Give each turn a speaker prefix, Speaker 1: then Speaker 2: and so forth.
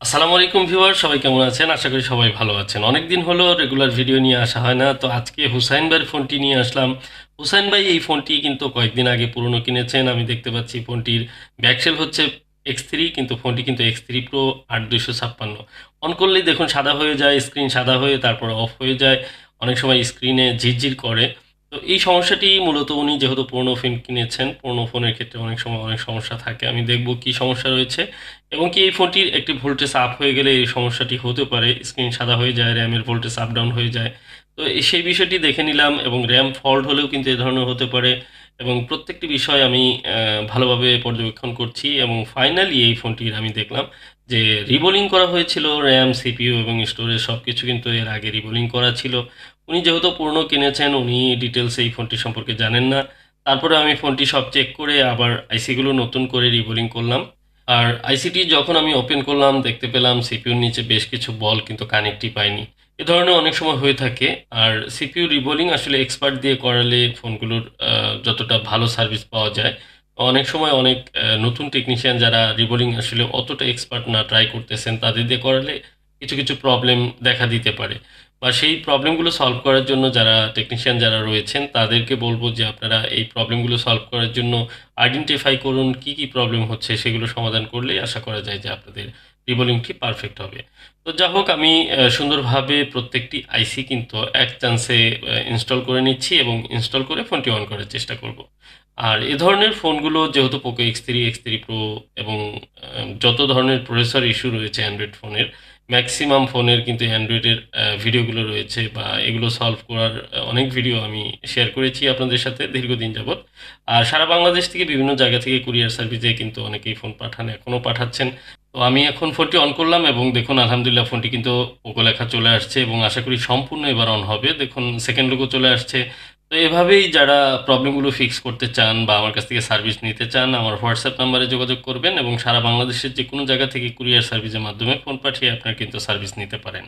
Speaker 1: আসসালামু আলাইকুম ভিউয়ার, সবাই কেমন আছেন? আশা করি সবাই ভালো আছেন। অনেকদিন হলো রেগুলার ভিডিও নিয়ে আসা হয় না, তো আজকে হুসাইন ভাইয়ের ফোনটি নিয়ে আসলাম। হুসাইন ভাই এই ফোনটি কিন্তু কয়েকদিন আগে পুরনো কিনেছেন। আমি দেখতে পাচ্ছি ফোনটির ব্যাকসেল হচ্ছে X3, কিন্তু ফোনটি কিন্তু X3 Pro 8256। অন করলেই দেখুন সাদা হয়ে যায়, স্ক্রিন সাদা হয়ে তারপর অফ হয়ে যায়, অনেক সময় স্ক্রিনে ঝিরঝির করে। তো এই সমস্যাটি মূলত উনি যেহেতু পুরনো ফোন কিনেছেন, পুরনো ফোনের ক্ষেত্রে অনেক সময় অনেক সমস্যা থাকে। আমি দেখব কি সমস্যা রয়েছে এবং কি এই ফোনটির একটি ভোল্টেজ আপ হয়ে গেলে এই সমস্যাটি হতে পারে, স্ক্রিন সাদা হয়ে যায়, র্যামের ভোল্টেজ আপ ডাউন হয়ে যায়। তো সেই বিষয়টি দেখে নিলাম এবং র্যাম ফল্ট হলেও কিন্তু এ ধরনের হতে পারে এবং প্রত্যেকটি বিষয় আমি ভালোভাবে পর্যবেক্ষণ করছি এবং ফাইনালি এই ফোনটির আমি দেখলাম যে রিবোলিং করা হয়েছিল। র্যাম, সিপিইউ এবং স্টোরেজ সব কিছু কিন্তু এর আগে রিবোলিং করা ছিল। উনি যেহেতু পুরনো কিনেছেন, উনি ডিটেলস এই ফোনটি সম্পর্কে জানেন না। তারপরে আমি ফোনটি সব চেক করে আবার আইসিগুলো নতুন করে রিবোলিং করলাম। আর আইসিটি যখন আমি ওপেন করলাম দেখতে পেলাম সিপিইউর নিচে বেশ কিছু বল কিন্তু কানেক্টই পাইনি। এ ধরনের অনেক সময় হয়ে থাকে। আর সিপিইউ রিবোলিং আসলে এক্সপার্ট দিয়ে করালে ফোনগুলোর যতটা ভালো সার্ভিস পাওয়া যায়, অনেক সময় অনেক নতুন টেকনিশিয়ান যারা রিবোলিং আসলে অতটা এক্সপার্ট না ট্রাই করতেছেন, তাদের দিয়ে করালে কিছু কিছু প্রবলেম দেখা দিতে পারে। বা সেই প্রবলেমগুলো সলভ করার জন্য যারা টেকনিশিয়ান যারা রয়েছেন তাদেরকে বলবো যে আপনারা এই প্রবলেমগুলো সলভ করার জন্য আইডেন্টিফাই করুন কি কি প্রবলেম হচ্ছে, সেগুলো সমাধান করলেই আশা করা যায় যে আপনাদের রিবোলিংটি পারফেক্ট হবে। তো যা হোক, আমি সুন্দরভাবে প্রত্যেকটি আইসি কিন্তু এক চান্সে ইনস্টল করে নিচ্ছি এবং ইনস্টল করে ফোনটি অন করার চেষ্টা করব। আর এ ধরনের ফোনগুলো যেহেতু পোকো X3 প্রো এবং যত ধরনের প্রসেসর ইস্যু রয়েছে অ্যান্ড্রয়েড ফোনের, ম্যাক্সিমাম ফোনের কিন্তু অ্যান্ড্রয়েডের ভিডিওগুলো রয়েছে বা এগুলো সলভ করার অনেক ভিডিও আমি শেয়ার করেছি আপনাদের সাথে দীর্ঘদিন যাবৎ। আর সারা বাংলাদেশ থেকে বিভিন্ন জায়গা থেকে কুরিয়ার সার্ভিসে কিন্তু অনেকেই ফোন পাঠান, এখনও পাঠাচ্ছেন। তো আমি এখন ফোনটি অন করলাম এবং দেখুন আলহামদুলিল্লাহ ফোনটি কিন্তু পোকো লেখা চলে আসছে এবং আশা করি সম্পূর্ণ এবার অন হবে। দেখুন সেকেন্ড লোগো চলে আসছে। তো এভাবেই যারা প্রবলেমগুলো ফিক্স করতে চান বা আমার কাছ থেকে সার্ভিস নিতে চান, আমার হোয়াটসঅ্যাপ নাম্বারে যোগাযোগ করবেন এবং সারা বাংলাদেশের যে কোনো জায়গা থেকে কুরিয়ার সার্ভিসের মাধ্যমে ফোন পাঠিয়ে আপনারা কিন্তু সার্ভিস নিতে পারেন।